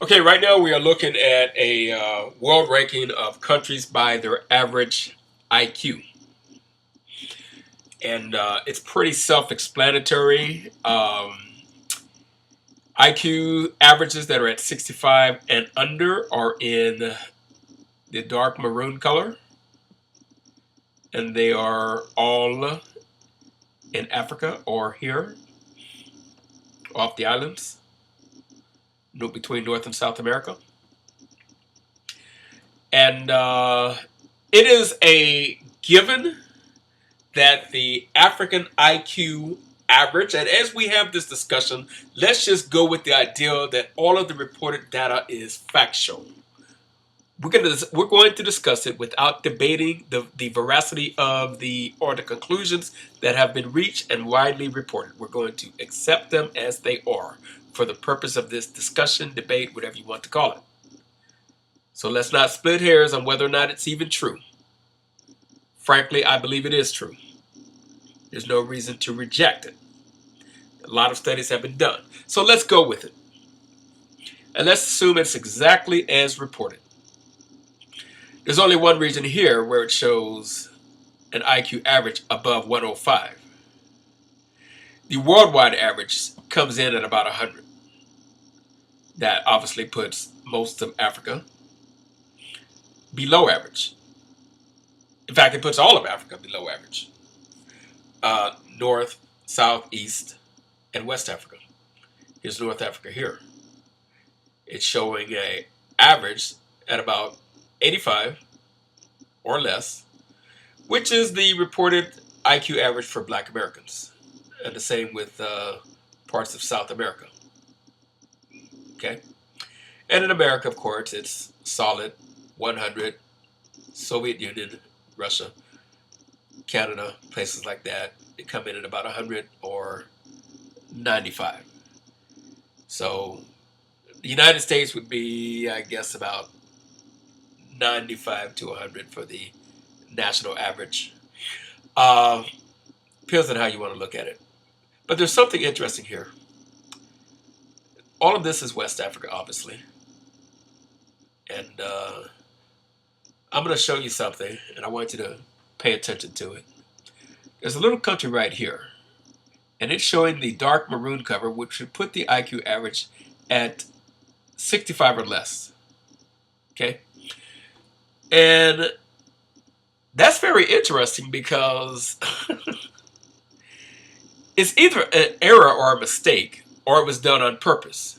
Okay, right now we are looking at a world ranking of countries by their average IQ. And it's pretty self-explanatory. IQ averages that are at 65 and under are in the dark maroon color. And they are all in Africa or here, off the islands, between North and South America. And it is a given that the African IQ average, and as we have this discussion, let's just go with the idea that all of the reported data is factual. We're going to discuss it without debating the veracity of the conclusions that have been reached and widely reported. We're going to accept them as they are for the purpose of this discussion, debate, whatever you want to call it. So let's not split hairs on whether or not it's even true. Frankly, I believe it is true. There's no reason to reject it. A lot of studies have been done. So let's go with it. And let's assume it's exactly as reported. There's only one region here where it shows an IQ average above 105. The worldwide average comes in at about 100. That obviously puts most of Africa below average. In fact, it puts all of Africa below average. North, South, East, and West Africa. Here's North Africa here. It's showing an average at about 85 or less, which is the reported IQ average for Black Americans. And the same with parts of South America. Okay? And in America, of course, it's solid 100, Soviet Union, Russia, Canada, places like that. They come in at about 100 or 95. So the United States would be, I guess, about 95 to 100 for the national average. Depends on how you want to look at it. But there's something interesting here. All of this is West Africa, obviously. And I'm going to show you something, and I want you to pay attention to it. There's a little country right here, and it's showing the dark maroon cover, which would put the IQ average at 65 or less. Okay? And that's very interesting because it's either an error or a mistake, or it was done on purpose.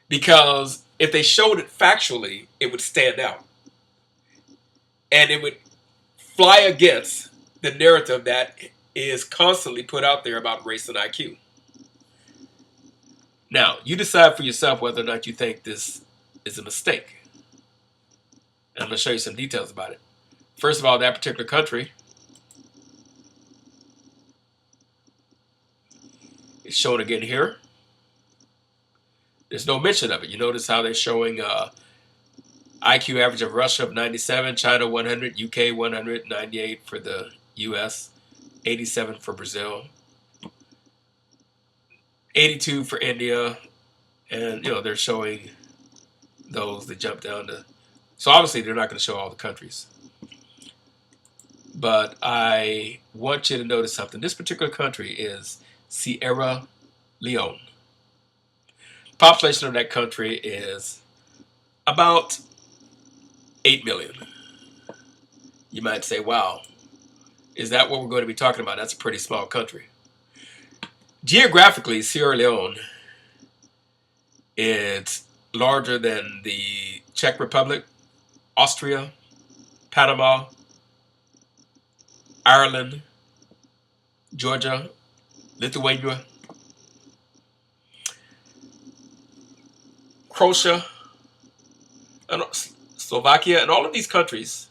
Because if they showed it factually, it would stand out. And it would fly against the narrative that is constantly put out there about race and IQ. Now, you decide for yourself whether or not you think this is a mistake. And I'm going to show you some details about it. First of all, that particular country is shown again here. There's no mention of it. You notice how they're showing IQ average of Russia of 97, China 100, UK 100, 98 for the US, 87 for Brazil, 82 for India, and they're showing those that jump down to. So obviously they're not going to show all the countries. But I want you to notice something. This particular country is Sierra Leone. Population of that country is about 8 million. You might say, wow, is that what we're going to be talking about? That's a pretty small country. Geographically, Sierra Leone is larger than the Czech Republic, Austria, Panama, Ireland, Georgia, Lithuania, Croatia, and Slovakia, and all of these countries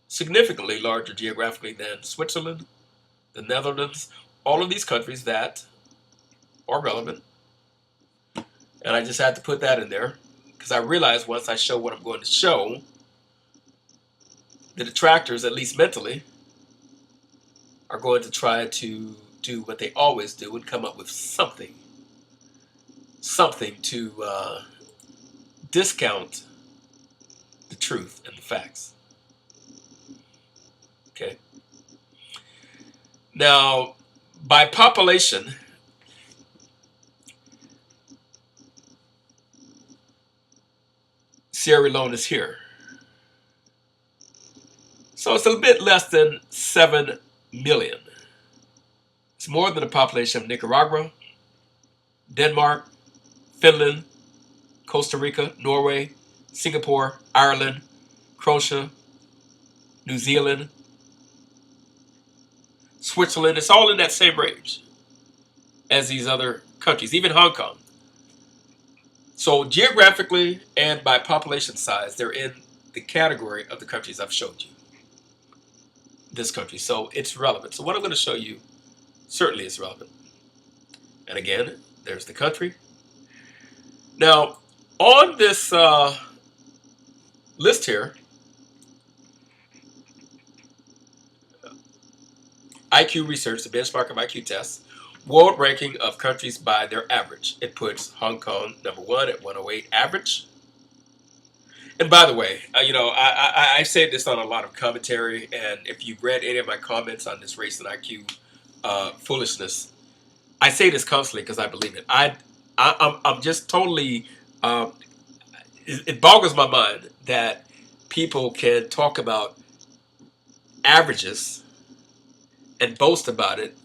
significantly larger geographically than Switzerland, the Netherlands, all of these countries that are relevant. And I just had to put that in there because I realized once I show what I'm going to show, the detractors, at least mentally, are going to try to do what they always do and come up with something something to discount the truth and the facts. Okay. Now, by population, Sierra Leone is here. So it's a bit less than 7 million. It's more than the population of Nicaragua, Denmark, Finland, Costa Rica, Norway, Singapore, Ireland, Croatia, New Zealand, Switzerland. It's all in that same range as these other countries, even Hong Kong. So geographically and by population size, they're in the category of the countries I've showed you. This country. So it's relevant. So what I'm going to show you certainly is relevant. And again, there's the country. Now, on this list here, IQ research, the benchmark of IQ tests, world ranking of countries by their average. It puts Hong Kong number 1 at 108 average. And by the way, I say this on a lot of commentary, and if you've read any of my comments on this race and IQ foolishness, I say this constantly because I believe it. I'm just totally. It boggles my mind that people can talk about averages and boast about it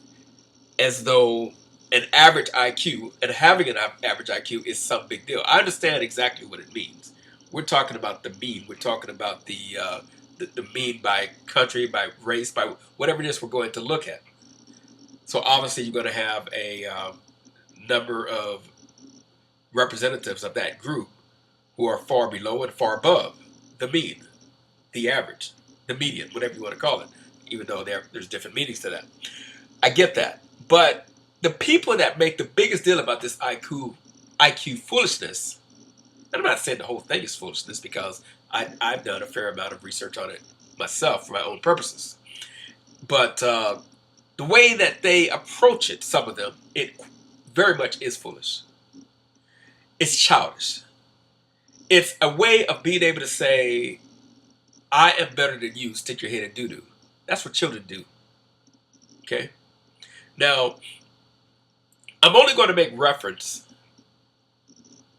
as though an average IQ and having an average IQ is some big deal. I understand exactly what it means. We're talking about the mean. We're talking about the mean by country, by race, by whatever it is we're going to look at. So obviously you're going to have a number of representatives of that group who are far below and far above the mean, the average, the median, whatever you want to call it, even though there's different meanings to that. I get that. But the people that make the biggest deal about this IQ foolishness, and I'm not saying the whole thing is foolishness because I've done a fair amount of research on it myself for my own purposes. But the way that they approach it, some of them, it very much is foolish. It's childish. It's a way of being able to say, I am better than you, stick your head in doo-doo. That's what children do. Okay? Now, I'm only going to make reference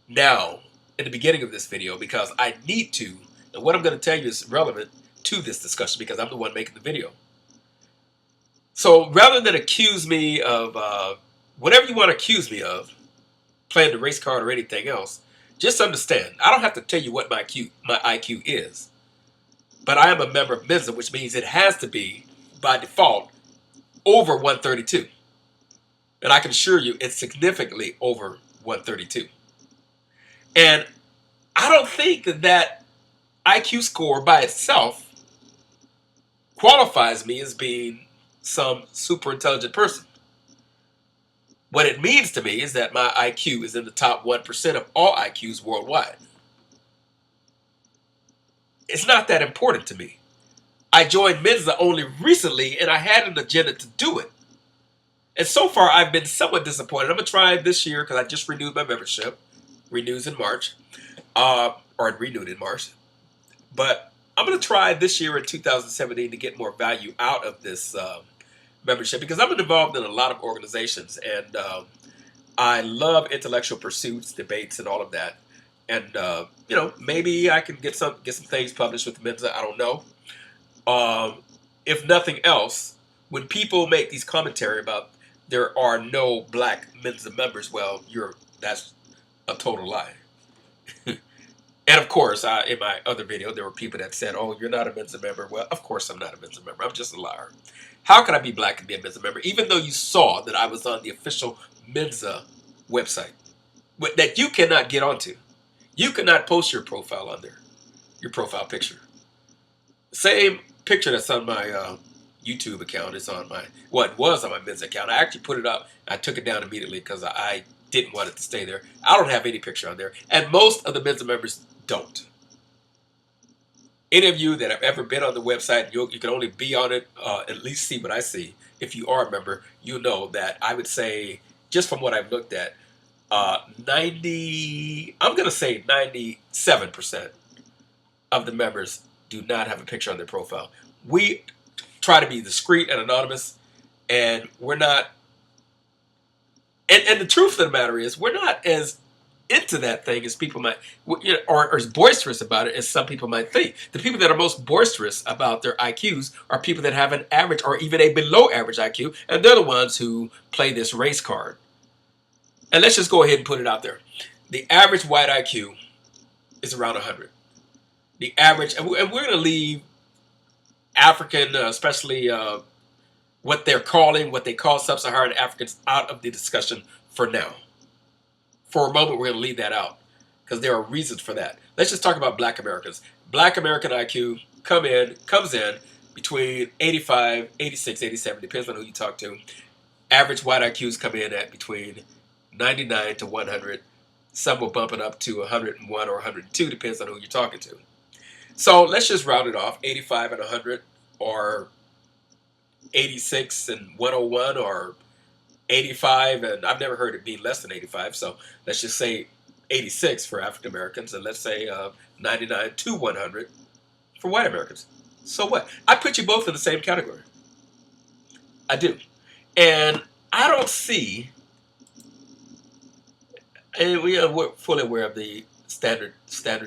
now in the beginning of this video because I need to, and what I'm going to tell you is relevant to this discussion because I'm the one making the video. So rather than accuse me of whatever you want to accuse me of, playing the race card or anything else, just understand, I don't have to tell you what my IQ is. But I am a member of Mensa, which means it has to be, by default, over 132. And I can assure you it's significantly over 132. And I don't think that IQ score by itself qualifies me as being some super intelligent person. What it means to me is that my IQ is in the top 1% of all IQs worldwide. It's not that important to me. I joined Mensa only recently, and I had an agenda to do it. And so far, I've been somewhat disappointed. I'm going to try this year because I just renewed my membership. Renews in March. Or renewed in March. But I'm going to try this year in 2017 to get more value out of this membership because I'm involved in a lot of organizations. And I love intellectual pursuits, debates, and all of that. And, maybe I can get some things published with Mensa. I don't know. If nothing else, when people make these commentary about there are no black Mensa members, well, that's a total lie. And of course, in my other video, there were people that said, oh, you're not a Mensa member. Well, of course I'm not a Mensa member. I'm just a liar. How can I be black and be a Mensa member? Even though you saw that I was on the official Mensa website that you cannot get onto. You cannot post your profile on there, your profile picture. Same picture that's on my YouTube account is on my, it was on my Mensa account. I actually put it up. I took it down immediately because I didn't want it to stay there. I don't have any picture on there. And most of the Mensa members don't. Any of you that have ever been on the website, you can only be on it, at least see what I see. If you are a member, you know that I would say, just from what I've looked at, I'm going to say 97% of the members do not have a picture on their profile. We try to be discreet and anonymous, and we're not. And the truth of the matter is, we're not as into that thing as people might, or as boisterous about it as some people might think. The people that are most boisterous about their IQs are people that have an average or even a below average IQ, and they're the ones who play this race card. And let's just go ahead and put it out there. The average white IQ is around 100. The average, and we're going to leave African, especially what they call sub-Saharan Africans, out of the discussion for now. For a moment, we're going to leave that out because there are reasons for that. Let's just talk about Black Americans. Black American IQ comes in between 85, 86, 87, depends on who you talk to. Average white IQs come in at between 99 to 100. Some will bump it up to 101 or 102, depends on who you're talking to. So let's just round it off, 85 and 100, or 86 and 101, or 85, and I've never heard it be less than 85, so let's just say 86 for African Americans, and let's say 99 to 100 for white Americans. So what? I put you both in the same category. I do. And I don't see, and we're fully aware of the standard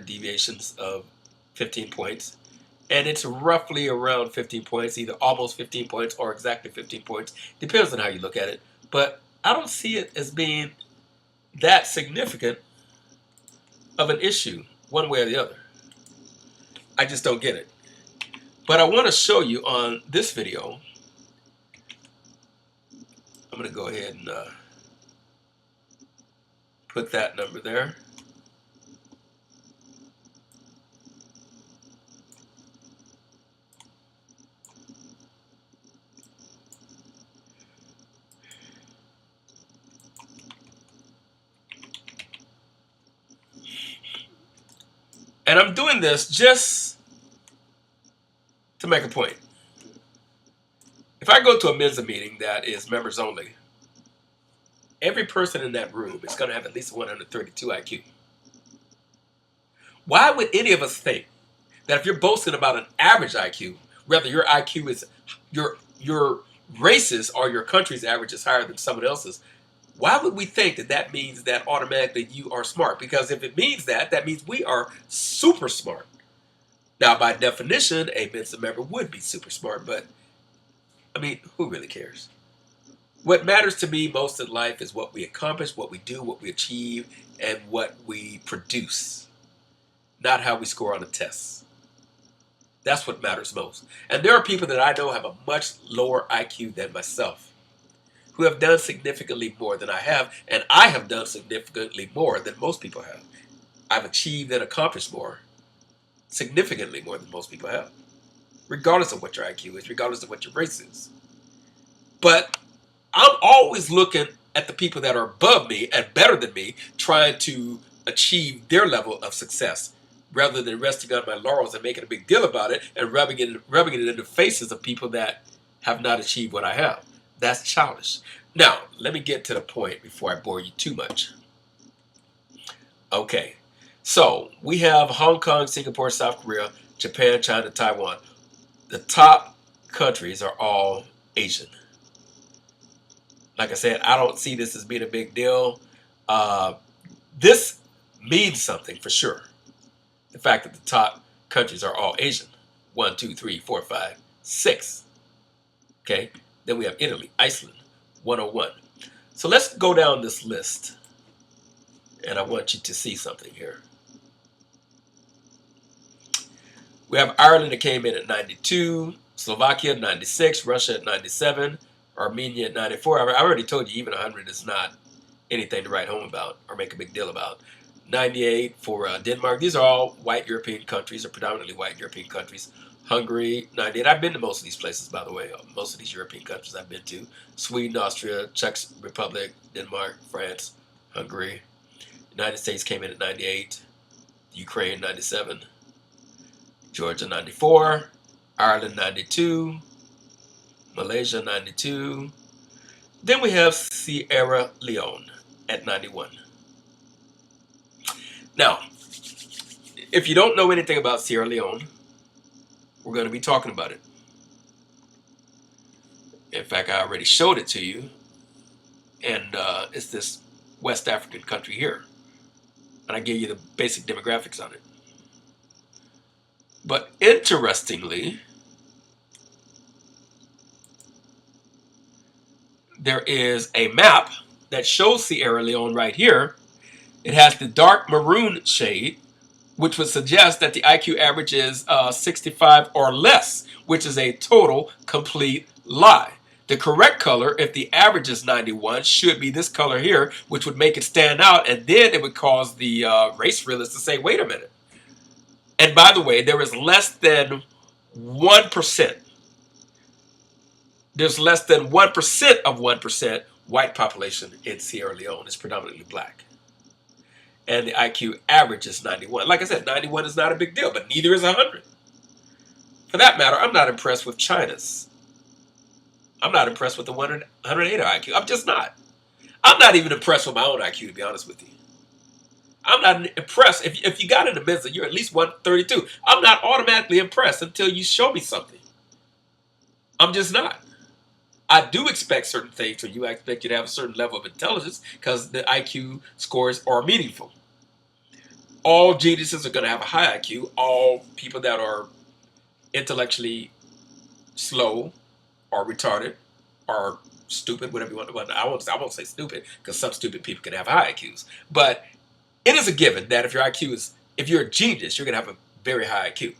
deviations of 15 points. And it's roughly around 15 points, either almost 15 points or exactly 15 points. Depends on how you look at it. But I don't see it as being that significant of an issue, one way or the other. I just don't get it. But I want to show you on this video. I'm going to go ahead and put that number there. And I'm doing this just to make a point. If I go to a Mensa meeting that is members only, every person in that room is going to have at least 132 IQ. Why would any of us think that if you're boasting about an average IQ, whether your IQ is your race's or your country's average is higher than someone else's, why would we think that that means that automatically you are smart? Because if it means that, that means we are super smart. Now, by definition, a Mensa member would be super smart, but I mean, who really cares? What matters to me most in life is what we accomplish, what we do, what we achieve, and what we produce, not how we score on the tests. That's what matters most. And there are people that I know have a much lower IQ than myself, who have done significantly more than I have, and I have done significantly more than most people have. I've achieved and accomplished more, significantly more than most people have, regardless of what your IQ is, regardless of what your race is. But I'm always looking at the people that are above me and better than me, trying to achieve their level of success, rather than resting on my laurels and making a big deal about it and rubbing it in the faces of people that have not achieved what I have. That's childish. Now, let me get to the point before I bore you too much. Okay, so we have Hong Kong, Singapore, South Korea, Japan, China, Taiwan. The top countries are all Asian. Like I said, I don't see this as being a big deal. This means something for sure. The fact that the top countries are all Asian. 1, 2, 3, 4, 5, 6. Okay, then we have Italy, Iceland, 101. So let's go down this list. And I want you to see something here. We have Ireland that came in at 92, Slovakia at 96, Russia at 97, Armenia at 94. I already told you even 100 is not anything to write home about or make a big deal about. 98 for Denmark. These are all white European countries, or predominantly white European countries. Hungary, 98. I've been to most of these places, by the way. Most of these European countries I've been to. Sweden, Austria, Czech Republic, Denmark, France, Hungary. United States came in at 98. Ukraine, 97. Georgia, 94. Ireland, 92. Malaysia, 92. Then we have Sierra Leone at 91. Now, if you don't know anything about Sierra Leone, we're going to be talking about it. In fact, I already showed it to you, and it's this West African country here. And I gave you the basic demographics on it. But interestingly, there is a map that shows Sierra Leone right here. It has the dark maroon shade, which would suggest that the IQ average is 65 or less, which is a total complete lie. The correct color, if the average is 91, should be this color here, which would make it stand out, and then it would cause the race realists to say, wait a minute. And by the way, there is less than 1%. There's less than 1% of 1% white population in Sierra Leone. It's predominantly black. And the IQ average is 91. Like I said, 91 is not a big deal, but neither is 100. For that matter, I'm not impressed with China's. I'm not impressed with the 108 IQ. I'm just not. I'm not even impressed with my own IQ, to be honest with you. I'm not impressed. If you got in the Mensa, you're at least 132. I'm not automatically impressed until you show me something. I'm just not. I do expect certain things from you. I expect you to have a certain level of intelligence because the IQ scores are meaningful. All geniuses are going to have a high IQ. All people that are intellectually slow or retarded or stupid, whatever you want to. I won't say stupid because some stupid people can have high IQs. But it is a given that if you're a genius, you're going to have a very high IQ.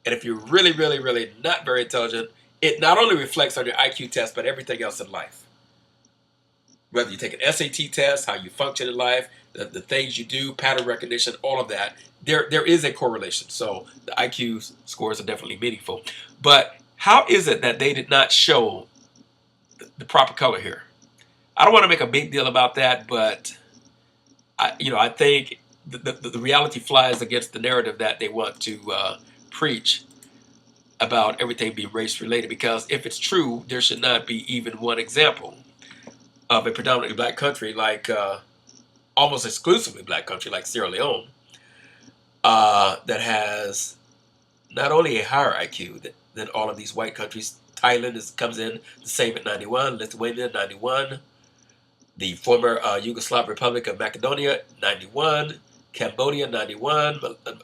And if you're really, really, really not very intelligent, it not only reflects on your IQ test, but everything else in life. Whether you take an SAT test, how you function in life, the things you do, pattern recognition, all of that, there is a correlation. So the IQ scores are definitely meaningful. But how is it that they did not show the proper color here? I don't want to make a big deal about that, but I think the reality flies against the narrative that they want to preach about everything being race related, because if it's true, there should not be even one example of a predominantly black country like almost exclusively black country like Sierra Leone that has not only a higher IQ than all of these white countries. Thailand comes in the same at 91, Lithuania 91, the former Yugoslav Republic of Macedonia 91, Cambodia 91,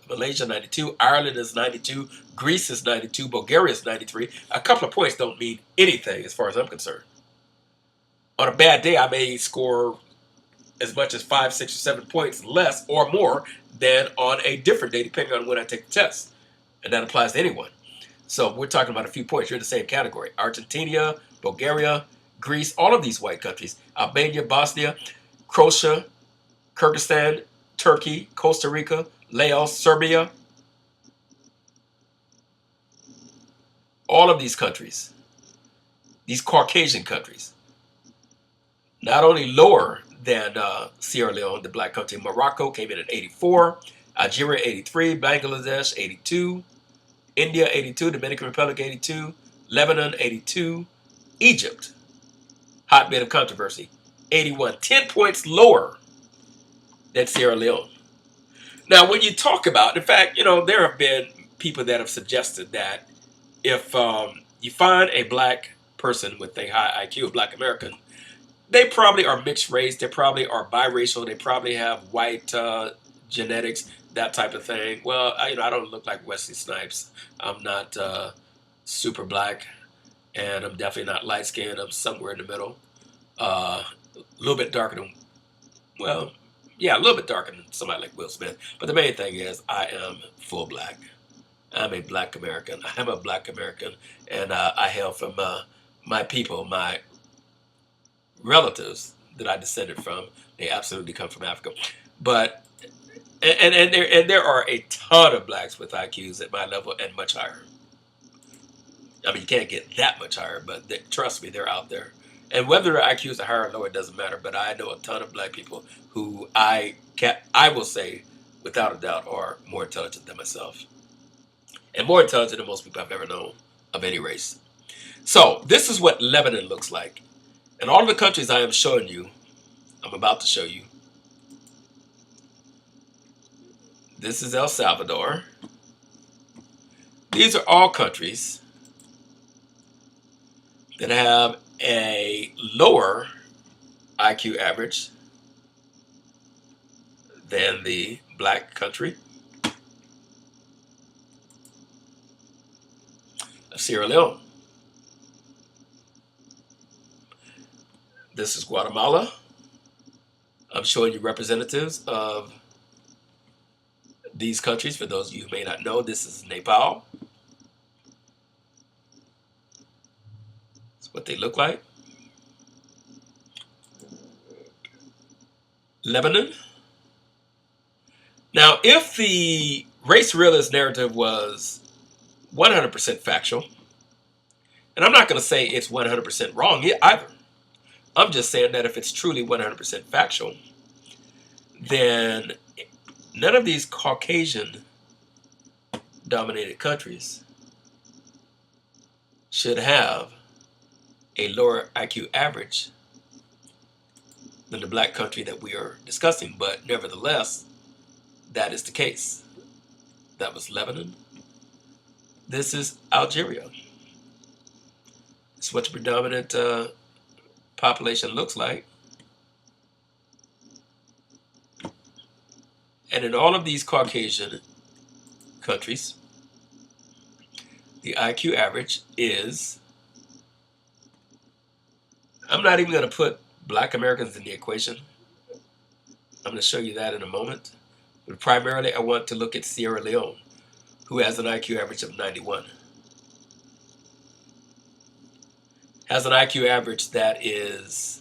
Malaysia 92, Ireland is 92, Greece is 92, Bulgaria is 93. A couple of points don't mean anything as far as I'm concerned. On a bad day, I may score as much as 5, 6, or 7 points less or more than on a different day, depending on when I take the test. And that applies to anyone. So we're talking about a few points. You're in the same category. Argentina, Bulgaria, Greece, all of these white countries, Albania, Bosnia, Croatia, Kyrgyzstan, Turkey, Costa Rica, Laos, Serbia, all of these countries, these Caucasian countries, not only lower than Sierra Leone, the black country. Morocco came in at 84, Algeria 83, Bangladesh 82, India 82, Dominican Republic 82, Lebanon 82, Egypt, hotbed of controversy, 81, 10 points lower than Sierra Leone. Now, when you talk about, in fact, there have been people that have suggested that if you find a black person with a high IQ, a black American, they probably are mixed race, they probably are biracial, they probably have white genetics, that type of thing. Well, I don't look like Wesley Snipes. I'm not super black, and I'm definitely not light skinned. I'm somewhere in the middle. A little bit darker than, well, yeah, a little bit darker than somebody like Will Smith. But the main thing is I am full black. I'm a black American. I'm a black American, and I hail from my people, my relatives that I descended from. They absolutely come from Africa. But and there are a ton of blacks with IQs at my level and much higher. I mean, you can't get that much higher, but trust me, they're out there. And whether their IQs are higher or lower, it doesn't matter. But I know a ton of black people who I will say, without a doubt, are more intelligent than myself, and more intelligent than most people I've ever known of any race. So this is what Lebanon looks like, and all of the countries I am showing you, I'm about to show you, This is El Salvador. These are all countries that have a lower IQ average than the black country of Sierra Leone. This is Guatemala. I'm showing you representatives of these countries. For those of you who may not know, this is Nepal. That's what they look like. Lebanon. Now, if the race realist narrative was 100% factual, and I'm not going to say it's 100% wrong either. I'm just saying that if it's truly 100% factual, then none of these Caucasian dominated countries should have a lower IQ average than the black country that we are discussing. But nevertheless, that is the case. That was Lebanon. This is Algeria. It's what the predominant population looks like. And in all of these Caucasian countries, the IQ average is, I'm not even going to put black Americans in the equation. I'm going to show you that in a moment. But primarily, I want to look at Sierra Leone, who has an IQ average of 91. Has an IQ average that is...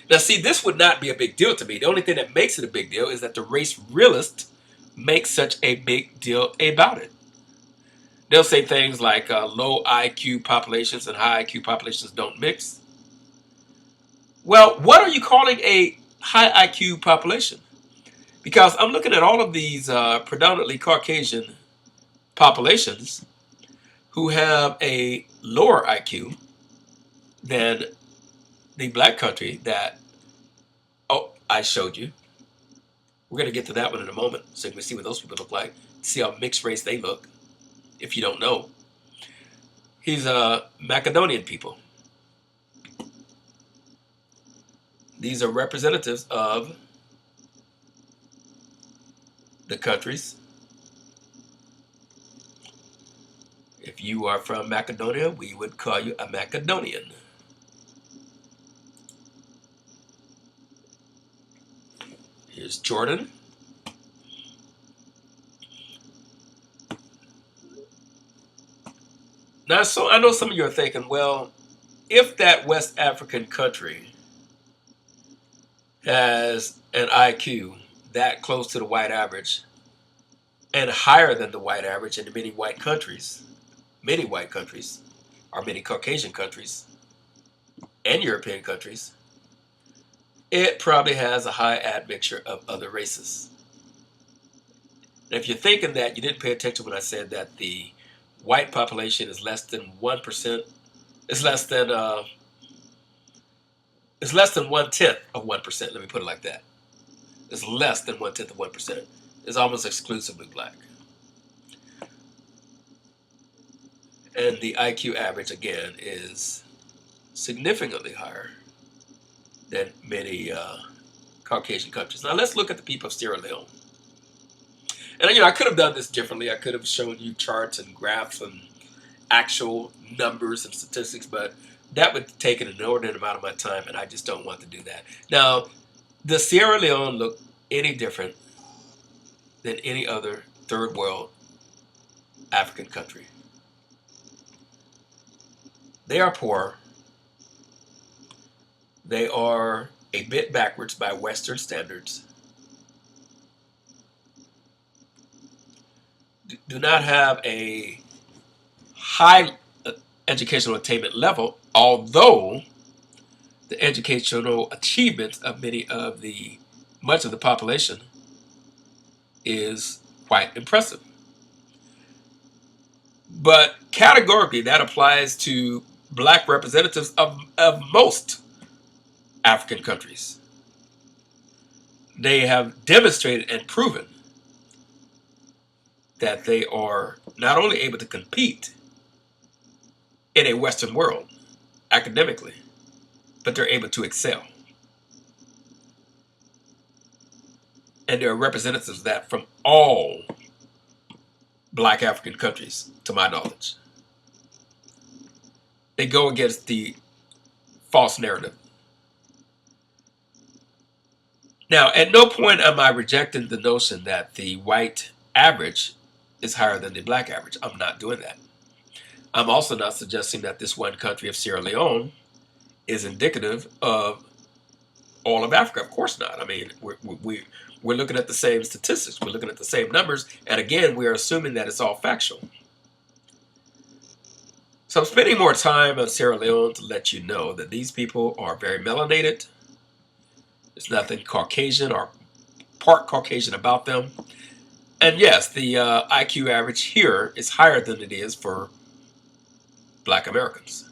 Now, see, this would not be a big deal to me. The only thing that makes it a big deal is that the race realist makes such a big deal about it. They'll say things like low IQ populations and high IQ populations don't mix. Well, what are you calling a high IQ population? Because I'm looking at all of these predominantly Caucasian populations who have a lower IQ than the black country that, oh, I showed you. We're going to get to that one in a moment so you can see what those people look like, see how mixed race they look, if you don't know. He's Macedonian people. These are representatives of the countries. If you are from Macedonia, we would call you a Macedonian. Here's Jordan. Now, so I know some of you are thinking, well, if that West African country has an IQ that close to the white average and higher than the white average in many white countries, or many Caucasian countries, and European countries, it probably has a high admixture of other races. And if you're thinking that, you didn't pay attention when I said that the white population is less than 1%, it's less than 1/10 of 1%, let me put it like that. It's less than 1/10 of 1%. It's almost exclusively black. And the IQ average, again, is significantly higher than many Caucasian countries. Now let's look at the people of Sierra Leone. And I could have done this differently. I could have shown you charts and graphs and actual numbers and statistics, but that would take an inordinate amount of my time, and I just don't want to do that. Now, does Sierra Leone look any different than any other third world African country? They are poor. They are a bit backwards by Western standards. Do not have a high educational attainment level, although the educational achievements of much of the population is quite impressive. But categorically, that applies to black representatives of most African countries. They have demonstrated and proven that they are not only able to compete in a Western world academically, but they're able to excel. And there are representatives of that from all black African countries, to my knowledge. They go against the false narrative. Now, at no point am I rejecting the notion that the white average is higher than the black average. I'm not doing that. I'm also not suggesting that this one country of Sierra Leone is indicative of all of Africa. Of course not. I mean, we're looking at the same statistics. We're looking at the same numbers. And again, we are assuming that it's all factual. So I'm spending more time on Sierra Leone to let you know that these people are very melanated. There's nothing Caucasian or part Caucasian about them. And yes, the IQ average here is higher than it is for black Americans.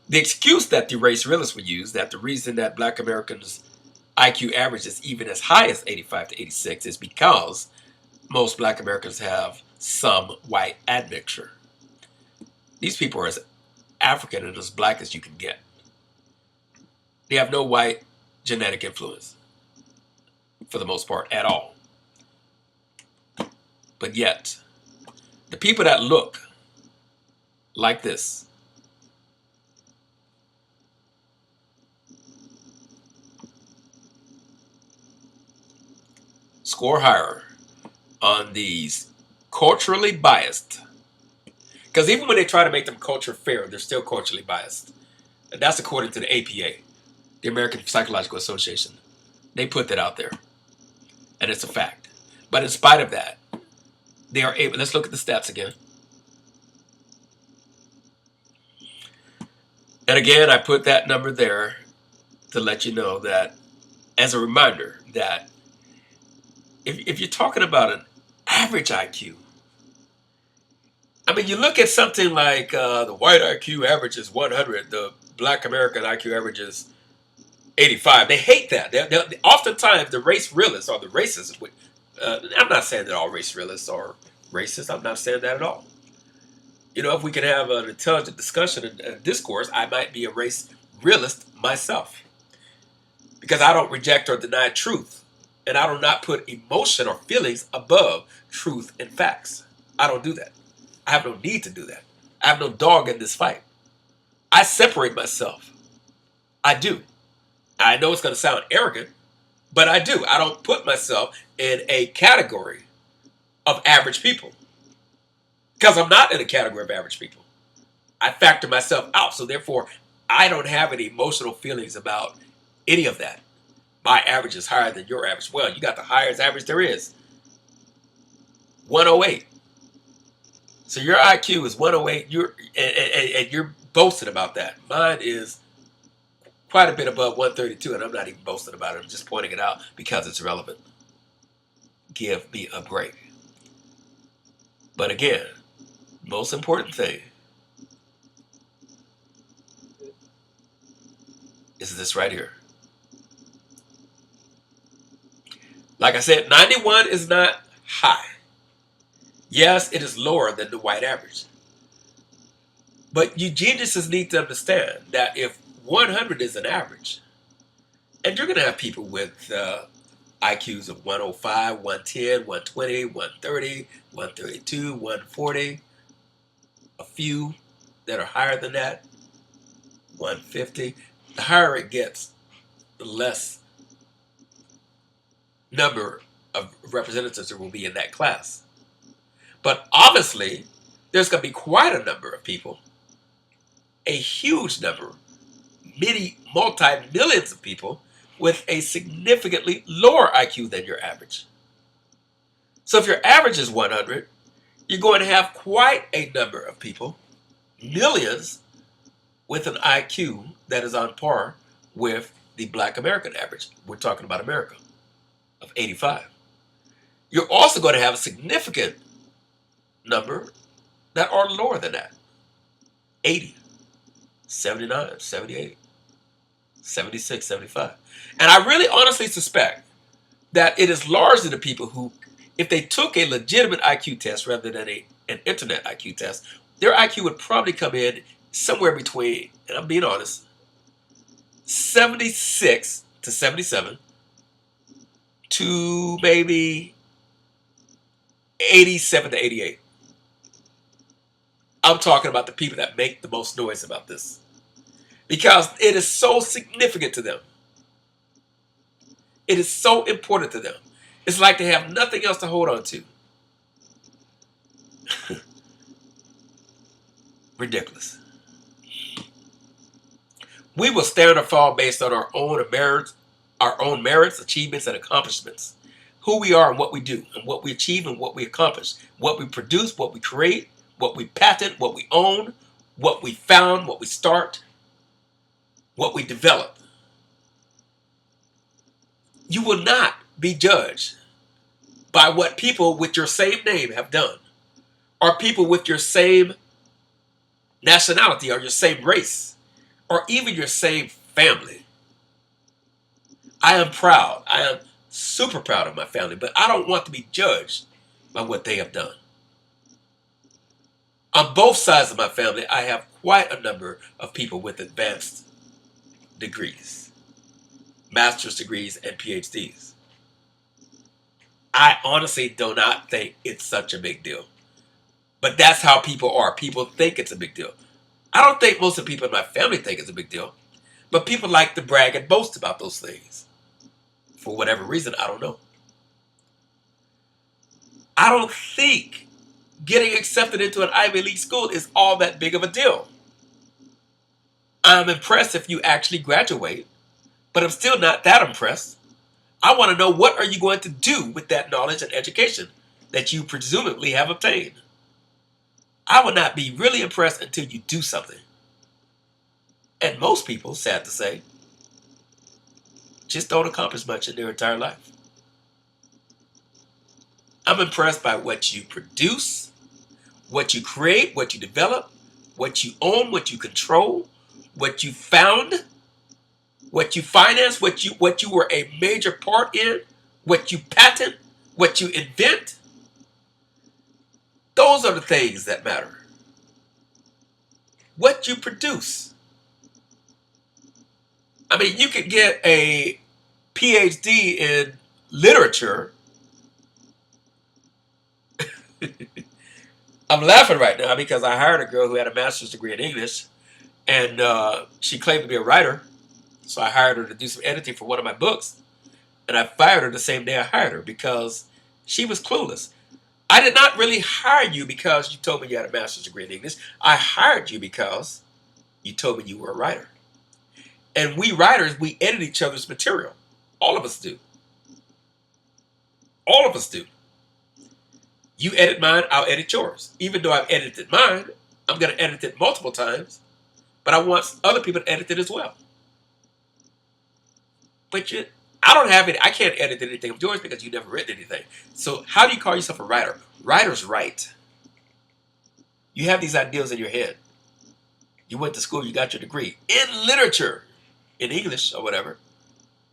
The excuse that the race realists would use, that the reason that black Americans' IQ average is even as high as 85 to 86 is because most black Americans have some white admixture. These people are as African and as black as you can get. They have no white genetic influence, for the most part, at all. But yet, the people that look like this score higher on these culturally biased, because even when they try to make them culture fair, they're still culturally biased. And that's according to the APA, the American Psychological Association. They put that out there, and it's a fact. But in spite of that, they are able, let's look at the stats again. And again, I put that number there to let you know that, as a reminder, that if you're talking about an average IQ, I mean, you look at something like the white IQ average is 100, the black American IQ average is 85. They hate that. Oftentimes, the race realists or the racists, I'm not saying that all race realists are racist. I'm not saying that at all. You know, if we can have an intelligent discussion and discourse, I might be a race realist myself, because I don't reject or deny truth. And I do not put emotion or feelings above truth and facts. I don't do that. I have no need to do that. I have no dog in this fight. I separate myself. I do. I know it's going to sound arrogant, but I do. I don't put myself in a category of average people, because I'm not in a category of average people. I factor myself out. So therefore, I don't have any emotional feelings about any of that. My average is higher than your average. Well, you got the highest average there is, 108. So your IQ is 108. And you're boasting about that. Mine is quite a bit above 132, and I'm not even boasting about it. I'm just pointing it out because it's relevant. Give me a break. But again, most important thing is this right here. Like I said, 91 is not high. Yes, it is lower than the white average. But you geniuses need to understand that if 100 is an average, and you're going to have people with IQs of 105, 110, 120, 130, 132, 140, a few that are higher than that, 150. The higher it gets, the less number of representatives there will be in that class. But obviously, there's going to be quite a number of people, a huge number, many multi-millions of people with a significantly lower IQ than your average. So if your average is 100, you're going to have quite a number of people, millions, with an IQ that is on par with the black American average. We're talking about America, of 85. You're also going to have a significant number that are lower than that. 80, 79, 78, 76, 75. And I really honestly suspect that it is largely the people who if they took a legitimate IQ test rather than an internet IQ test, their IQ would probably come in somewhere between, and I'm being honest, 76 to 77 to maybe 87 to 88. I'm talking about the people that make the most noise about this because it is so significant to them. It is so important to them. It's like they have nothing else to hold on to. Ridiculous. We will stand or fall based on our own merits, achievements, and accomplishments. Who we are and what we do, and what we achieve and what we accomplish, what we produce, what we create, what we patent, what we own, what we found, what we start, what we develop. You will not be judged by what people with your same name have done, or people with your same nationality, or your same race, or even your same family. I am proud. I am super proud of my family, but I don't want to be judged by what they have done. On both sides of my family, I have quite a number of people with advanced degrees, master's degrees, and PhDs. I honestly do not think it's such a big deal. But that's how people are. People think it's a big deal. I don't think most of the people in my family think it's a big deal. But people like to brag and boast about those things. For whatever reason, I don't know. I don't think getting accepted into an Ivy League school is all that big of a deal. I'm impressed if you actually graduate, but I'm still not that impressed. I want to know, what are you going to do with that knowledge and education that you presumably have obtained? I would not be really impressed until you do something. And most people, sad to say, just don't accomplish much in their entire life. I'm impressed by what you produce, what you create, what you develop, what you own, what you control, what you found, what you finance, what you were a major part in, what you patent, what you invent. Those are the things that matter. What you produce. I mean, you could get a PhD in literature. I'm laughing right now because I hired a girl who had a master's degree in English, and she claimed to be a writer. So I hired her to do some editing for one of my books, and I fired her the same day I hired her because she was clueless. I did not really hire you because you told me you had a master's degree in English. I hired you because you told me you were a writer. And we writers, we edit each other's material. All of us do. All of us do. You edit mine, I'll edit yours. Even though I've edited mine, I'm going to edit it multiple times, but I want other people to edit it as well. But I don't have it. I can't edit anything of yours because you've never written anything. So how do you call yourself a writer? Writers write. You have these ideas in your head. You went to school, you got your degree in literature, in English or whatever.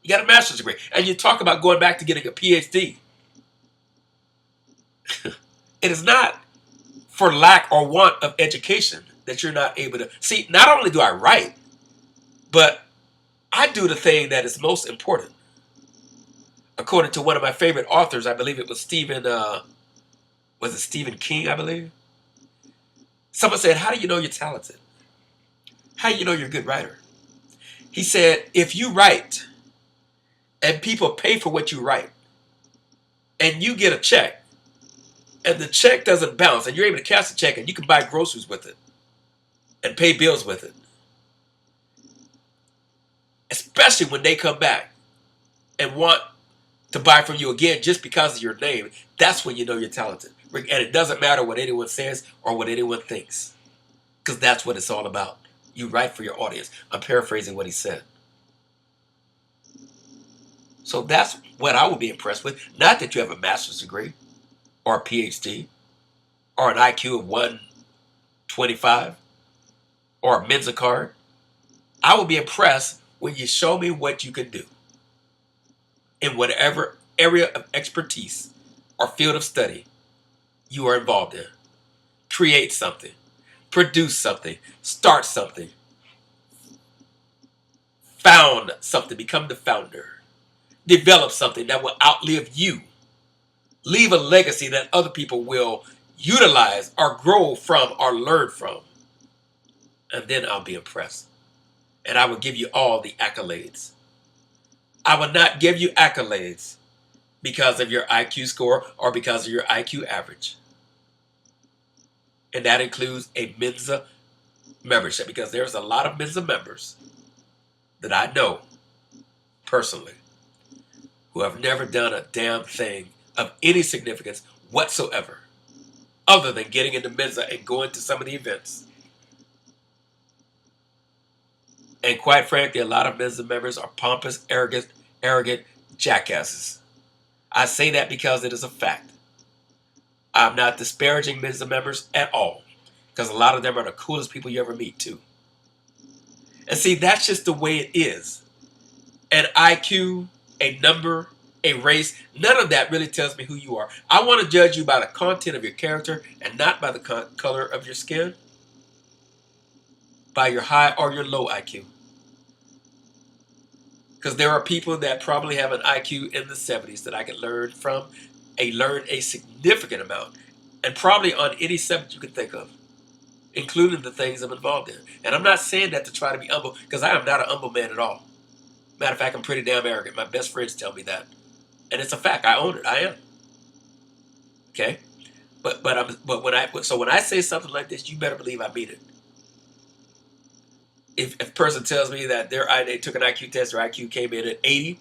You got a master's degree. And you talk about going back to getting a PhD. It is not for lack or want of education that you're not able to. See, not only do I write, but I do the thing that is most important. According to one of my favorite authors, I believe it was Stephen King, I believe? Someone said, how do you know you're talented? How do you know you're a good writer? He said, if you write and people pay for what you write and you get a check and the check doesn't bounce and you're able to cash the check and you can buy groceries with it and pay bills with it, especially when they come back and want to buy from you again just because of your name, that's when you know you're talented. And it doesn't matter what anyone says or what anyone thinks, because that's what it's all about. You write for your audience. I'm paraphrasing what he said. So that's what I would be impressed with. Not that you have a master's degree or a PhD or an IQ of 125 or a Mensa card. I would be impressed when you show me what you can do in whatever area of expertise or field of study you are involved in. Create something, produce something, start something, found something, become the founder, develop something that will outlive you, leave a legacy that other people will utilize or grow from or learn from. And then I'll be impressed. And I will give you all the accolades. I will not give you accolades because of your IQ score or because of your IQ average. And that includes a Mensa membership, because there's a lot of Mensa members that I know personally who have never done a damn thing of any significance whatsoever other than getting into Mensa and going to some of the events. And quite frankly, a lot of Mensa members are pompous, arrogant jackasses. I say that because it is a fact. I'm not disparaging Mensa members at all, because a lot of them are the coolest people you ever meet too. And see, that's just the way it is. An IQ, a number, a race, none of that really tells me who you are. I want to judge you by the content of your character and not by the color of your skin, by your high or your low IQ. Because there are people that probably have an IQ in the 70s that I could learn from, learn a significant amount, and probably on any subject you can think of, including the things I'm involved in. And I'm not saying that to try to be humble, because I am not a humble man at all. Matter of fact, I'm pretty damn arrogant. My best friends tell me that. And it's a fact. I own it. I am. Okay? But when I say something like this, you better believe I mean it. If a person tells me that they took an IQ test, their IQ came in at 80,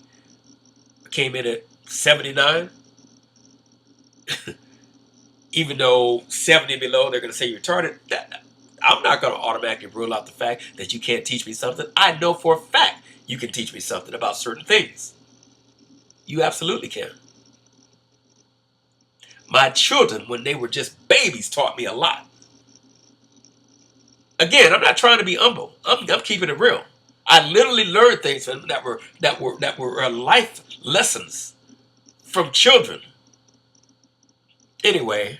came in at 79, even though 70 and below, they're going to say you're retarded, I'm not going to automatically rule out the fact that you can't teach me something. I know for a fact you can teach me something about certain things. You absolutely can. My children, when they were just babies, taught me a lot. Again, I'm not trying to be humble. I'm keeping it real. I literally learned things from them that were life lessons from children. Anyway,